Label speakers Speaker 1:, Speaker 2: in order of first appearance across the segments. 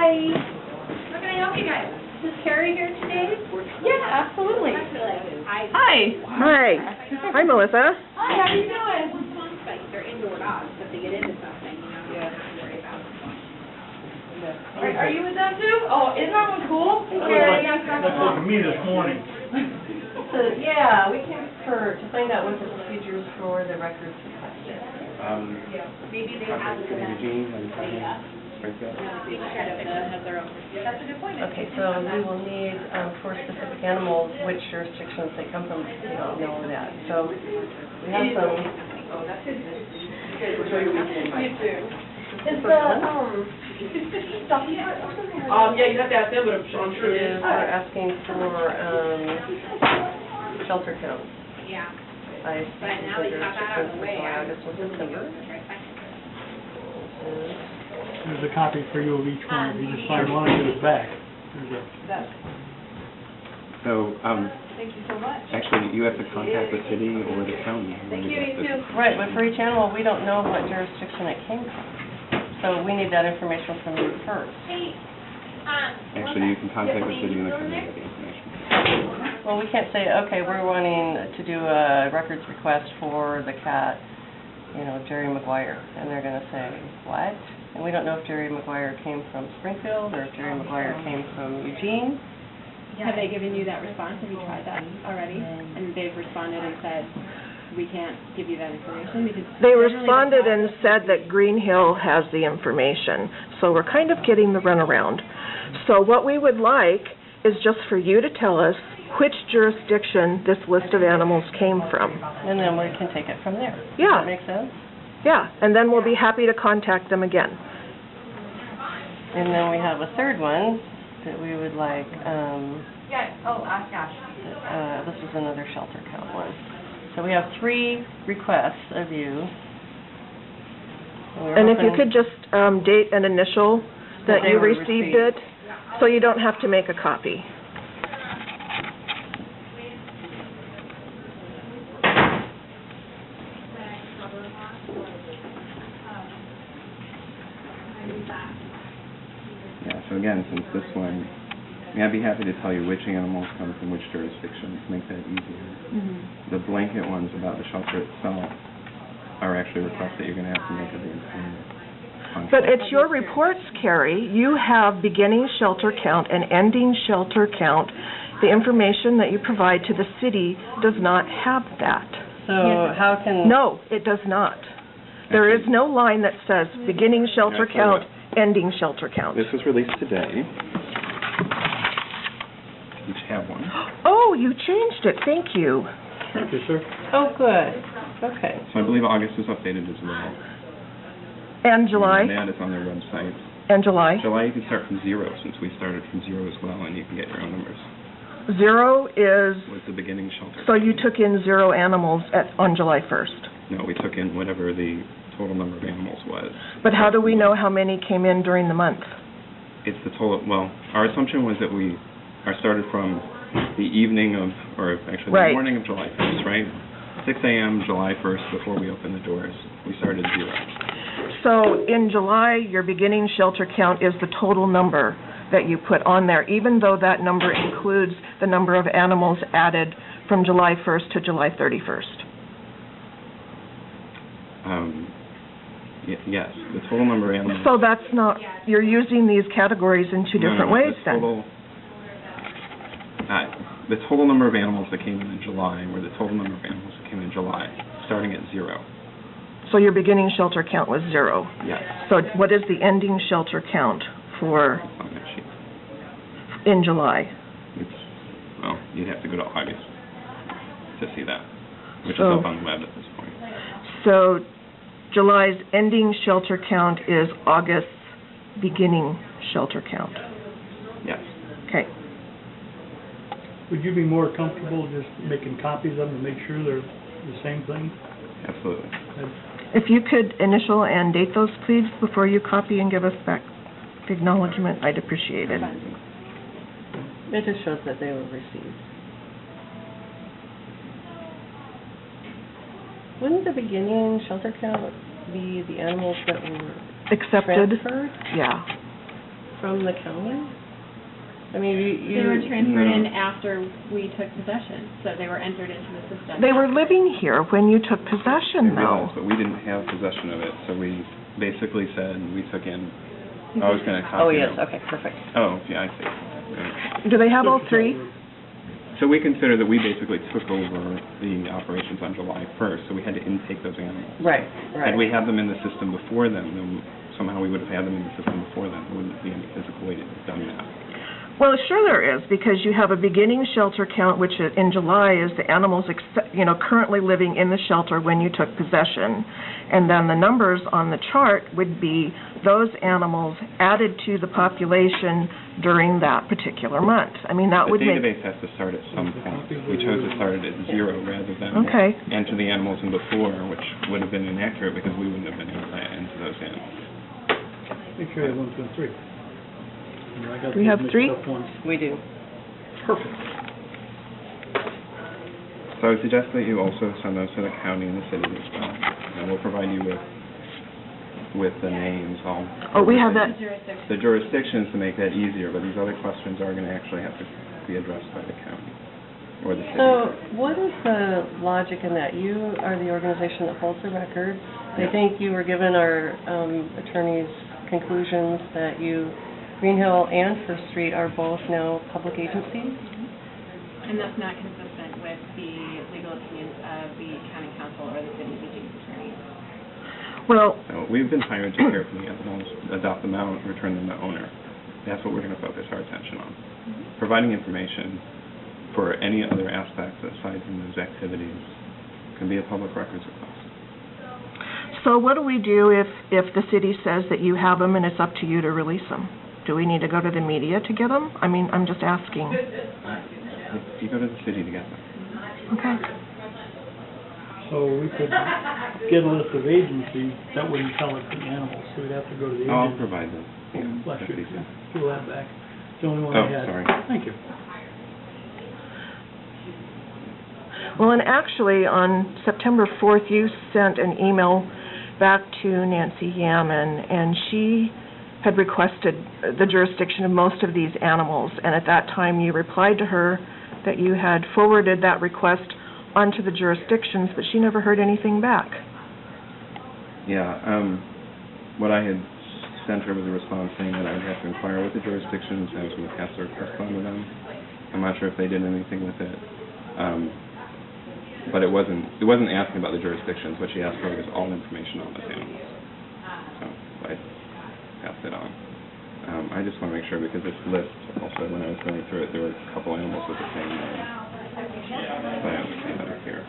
Speaker 1: Hi.
Speaker 2: How can I help you guys?
Speaker 1: Is Carrie here today?
Speaker 2: Yeah, absolutely.
Speaker 1: Hi.
Speaker 3: Hi. Hi, Melissa.
Speaker 2: Hi, how you doing?
Speaker 1: They're indoor dogs, but they get into something, you have to worry about.
Speaker 2: Are you with them too? Oh, isn't that one cool? Carrie,
Speaker 4: That's like me this morning.
Speaker 3: So, yeah, we came to find out what the procedures for the records requested.
Speaker 1: Maybe they have it in that data. Each head of it has their own.
Speaker 2: That's a good point.
Speaker 3: Okay, so we will need, for specific animals, which jurisdictions they come from. We don't know that. So we have some.
Speaker 2: You too.
Speaker 3: Is the,
Speaker 2: Yeah, you have to ask them, but I'm sure it is.
Speaker 3: We're asking for, shelter counts.
Speaker 1: Yeah.
Speaker 3: By
Speaker 1: But now that you got that out of the way,
Speaker 3: August and September.
Speaker 4: There's a copy for you of each one. If you just sign one and give it back.
Speaker 5: So,
Speaker 2: Thank you so much.
Speaker 5: actually, you have to contact the city or the county.
Speaker 2: Thank you, you too.
Speaker 3: Right, but for each animal, we don't know what jurisdiction it came from. So we need that information from you first.
Speaker 5: Actually, you can contact the city and the county with the information.
Speaker 3: Well, we can't say, okay, we're wanting to do a records request for the cat, Jerry Maguire. And they're going to say, what? And we don't know if Jerry Maguire came from Springfield or if Jerry Maguire came from Eugene.
Speaker 6: Have they given you that response? Have you tried that already? And they've responded and said, we can't give you that information because...
Speaker 3: They responded and said that Green Hill has the information. So we're kind of getting the runaround. So what we would like is just for you to tell us which jurisdiction this list of animals came from. And then we can take it from there. Yeah. Does that make sense? Yeah, and then we'll be happy to contact them again. And then we have a third one that we would like,
Speaker 2: Ask Ash.
Speaker 3: this is another shelter count one. So we have 3 requests of you. And if you could just date and initial that you received it, so you don't have to make a copy.
Speaker 5: Yeah, so again, since this one, I'd be happy to tell you which animals come from which jurisdictions, make that easier. The blanket ones about the shelter itself are actually requests that you're going to have to make of the employment contract.
Speaker 3: But it's your reports, Carrie. You have beginning shelter count and ending shelter count. The information that you provide to the city does not have that. So how can... No, it does not. There is no line that says beginning shelter count, ending shelter count.
Speaker 5: This was released today. Each have one.
Speaker 3: Oh, you changed it. Thank you.
Speaker 4: Thank you, sir.
Speaker 3: Oh, good. Okay.
Speaker 5: So I believe August is updated as well.
Speaker 3: And July?
Speaker 5: That is on their website.
Speaker 3: And July?
Speaker 5: July you can start from 0, since we started from 0 as well, and you can get your own numbers.
Speaker 3: 0 is...
Speaker 5: Was the beginning shelter.
Speaker 3: So you took in 0 animals on July 1st?
Speaker 5: No, we took in whatever the total number of animals was.
Speaker 3: But how do we know how many came in during the month?
Speaker 5: It's the total, well, our assumption was that we started from the evening of, or actually the morning of July 1st, right? 6 a.m. July 1st, before we opened the doors, we started 0.
Speaker 3: So in July, your beginning shelter count is the total number that you put on there, even though that number includes the number of animals added from July 1st to July 31st.
Speaker 5: Yes, the total number of animals.
Speaker 3: So that's not, you're using these categories in 2 different ways then.
Speaker 5: The total number of animals that came in July were the total number of animals that came in July, starting at 0.
Speaker 3: So your beginning shelter count was 0?
Speaker 5: Yes.
Speaker 3: So what is the ending shelter count for
Speaker 5: On that sheet.
Speaker 3: in July?
Speaker 5: Well, you'd have to go to August to see that, which is up on the web at this point.
Speaker 3: So July's ending shelter count is August's beginning shelter count?
Speaker 5: Yes.
Speaker 3: Okay.
Speaker 4: Would you be more comfortable just making copies of them to make sure they're the same thing?
Speaker 5: Absolutely.
Speaker 3: If you could initial and date those, please, before you copy and give us back the acknowledgement, I'd appreciate it. It just shows that they were received. Wouldn't the beginning shelter count be the animals that were
Speaker 7: Accepted?
Speaker 3: transferred?
Speaker 7: Yeah. from the county? I mean, you...
Speaker 6: They were transferred
Speaker 5: No.
Speaker 6: in after we took possession, so they were entered into the system.
Speaker 3: They were living here when you took possession,
Speaker 5: They
Speaker 3: though.
Speaker 5: realized, but we didn't have possession of it, so we basically said, we took in, I was gonna copy
Speaker 7: Oh, yes,
Speaker 5: them.
Speaker 7: okay, perfect.
Speaker 5: Oh, yeah, I see. Right.
Speaker 3: Do they have all three?
Speaker 5: So we consider that we basically took over the operations on July 1st, so we had to intake those animals.
Speaker 7: Right, right.
Speaker 5: Had we had them in the system before then somehow we would have had them in the system before then. There wouldn't be any physical way to have done that.
Speaker 3: Well, sure there is, because you have a beginning shelter count, which in July is the animals, currently living in the shelter when you took possession. And then the numbers on the chart would be those animals added to the population during that particular month. I mean, that would
Speaker 5: The
Speaker 3: make...
Speaker 5: database has to start at some point. We chose to start it at 0 rather than
Speaker 3: Okay.
Speaker 5: enter the animals in before, which would have been inaccurate because we wouldn't have been able to enter those animals.
Speaker 4: Make sure you have 1, 2, and 3. I got
Speaker 3: We
Speaker 4: those
Speaker 3: have
Speaker 4: mixed
Speaker 3: 3?
Speaker 4: up once.
Speaker 7: We do.
Speaker 4: Perfect.
Speaker 5: So I would suggest that you also send those to the county and the city as well. And we'll provide you with the names.
Speaker 3: Oh, we have that...
Speaker 6: Jurisdiction.
Speaker 5: The jurisdictions to make that easier, but these other questions are going to actually have to be addressed by the county or the city.
Speaker 7: So what is the logic in that? You are the organization that holds the records. I
Speaker 5: Yes.
Speaker 7: think you were given our attorney's conclusions that Green Hill and First Street are both now public agencies.
Speaker 6: And that's not consistent with the legal opinions of the county council or the city attorney.
Speaker 3: Well,
Speaker 5: So we've been hired to care for the animals, adopt them out, return them to owner. That's what we're going to focus our attention on. Providing information for any other aspects aside from those activities can be a public records request.
Speaker 3: so what do we do if the city says that you have them and it's up to you to release them? Do we need to go to the media to get them? I mean, I'm just asking.
Speaker 5: You go to the city to get them.
Speaker 3: Okay.
Speaker 4: So we could get a list of agencies, that wouldn't tell us the animals, so we'd have to go to the
Speaker 5: I'll
Speaker 4: agency.
Speaker 5: provide them. Yeah,
Speaker 4: Bless
Speaker 5: that's
Speaker 4: you.
Speaker 5: easy.
Speaker 4: Peel that back. It's the only one
Speaker 5: Oh,
Speaker 4: I had.
Speaker 5: sorry.
Speaker 4: Thank you.
Speaker 3: Well, and actually, on September 4th, you sent an email back to Nancy Yaman, and she had requested the jurisdiction of most of these animals, and at that time you replied to her that you had forwarded that request onto the jurisdictions, but she never heard anything back.
Speaker 5: Yeah, what I had sent her was a response saying that I would have to inquire with the jurisdictions, I was going to pass the request on to them. I'm not sure if they did anything with it. But it wasn't asking about the jurisdictions. What she asked for was all information on those animals. So I passed it on. I just want to make sure, because this list, also when I was going through it, there were a couple animals with the same name. So I understand that here.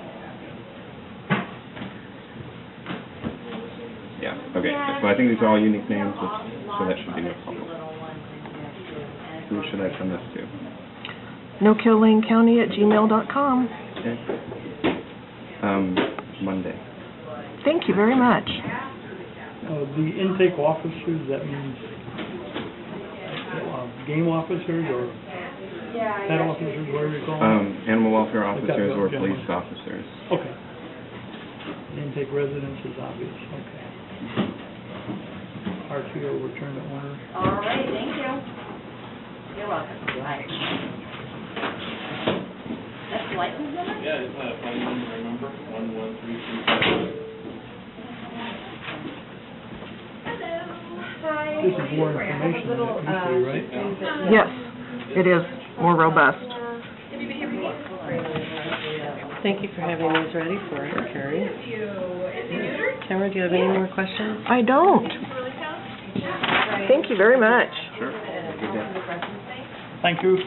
Speaker 5: Yeah, okay. So I think these are all unique names, so that should be no problem. Who should I send this to?
Speaker 3: NoKillLaneCounty@gmail.com.
Speaker 5: Okay. Monday.
Speaker 3: Thank you very much.
Speaker 4: The intake officers, that means game officers or pet officers, whatever you call them?
Speaker 5: Animal welfare
Speaker 4: Like that,
Speaker 5: officers or
Speaker 4: gentlemen.
Speaker 5: police officers.
Speaker 4: Okay. Intake residence is obvious, okay. RTO, return to owner.
Speaker 2: All right, thank you. You're welcome. Bye. That's the license number?
Speaker 8: Yeah, it's not a phone number, remember? 11337.
Speaker 4: This is more information than it used to be, right?
Speaker 3: Yes, it is more robust.
Speaker 7: Thank you for having these ready for us, Carrie. Tamara, do you have any more questions?
Speaker 3: I don't. Thank you very much.
Speaker 5: Sure. Good day.
Speaker 4: Thank you.